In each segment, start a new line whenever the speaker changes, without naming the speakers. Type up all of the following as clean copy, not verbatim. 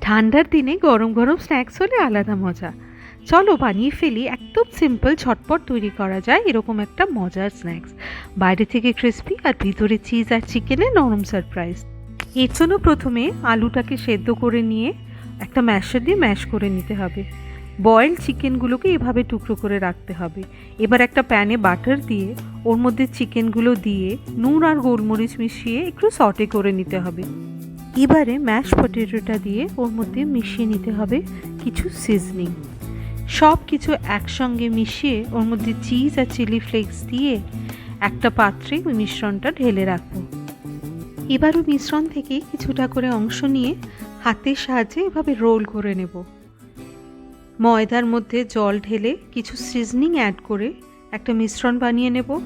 ঠান্ডার দিনে গরম গরম স্ন্যাক্স হলে আলাদা মজা। চলো বানিয়ে ফেলি, একদম সিম্পল ঝটপট তৈরি করা যায় এরকম একটা মজার স্ন্যাক্স। বাইরে থেকে ক্রিস্পি আর ভিতরে চিজ আর চিকেনের নরম সারপ্রাইজ। এর জন্য প্রথমে আলুটাকে সেদ্ধ করে নিয়ে একটা ম্যাশার দিয়ে ম্যাশ করে নিতে হবে। বয়েলড চিকেনগুলোকে এভাবে টুকরো করে রাখতে হবে। এবার একটা প্যানে বাটার দিয়ে ওর মধ্যে চিকেনগুলো দিয়ে নুন আর গোলমরিচ মিশিয়ে একটু সটে করে নিতে হবে। এবারে ম্যাশ পটেটোটা দিয়ে ওর মধ্যে মিশিয়ে নিতে হবে কিছু সিজনিং। সব কিছু একসঙ্গে মিশিয়ে ওর মধ্যে চিজ আর চিলি ফ্লেক্স দিয়ে একটা পাত্রে ওই মিশ্রণটা ঢেলে রাখবো। এবার ওই মিশ্রণ থেকে কিছুটা করে অংশ নিয়ে হাতের সাহায্যে এভাবে রোল করে নেব। ময়দার মধ্যে জল ঢেলে কিছু সিজনিং অ্যাড করে একটা মিশ্রণ বানিয়ে নেব।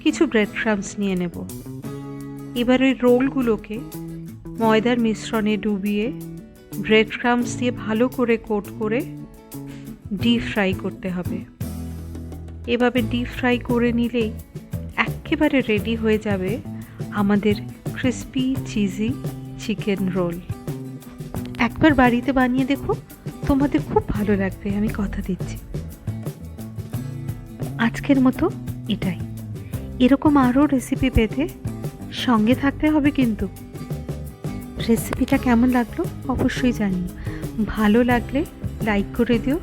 কিছু ব্রেড ক্রাম্বস নিয়ে নেব। এবার ওই রোলগুলোকে ময়দার মিশ্রণে ডুবিয়ে ব্রেড ক্রাম্বস দিয়ে ভালো করে কোট করে ডিপ ফ্রাই করতে হবে। এভাবে ডিপ ফ্রাই করে নিলেই একেবারে রেডি হয়ে যাবে আমাদের ক্রিস্পি চিজি চিকেন রোল। একবার বাড়িতে বানিয়ে দেখো, তোমাদের খুব ভালো লাগবে, আমি কথা দিচ্ছি। আজকের মতো এটাই। এরকম আরও রেসিপি পেতে সঙ্গে থাকতে হবে কিন্তু। রেসিপিটা কেমন লাগলো অবশ্যই জানিও। ভালো লাগলে লাইক করে দিও।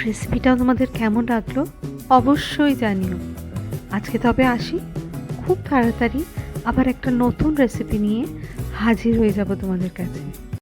রেসিপিটাও তোমাদের কেমন লাগলো অবশ্যই জানিও। আজকে তবে আসি, খুব তাড়াতাড়ি আবার একটা নতুন রেসিপি নিয়ে হাজির হয়ে যাব তোমাদের কাছে।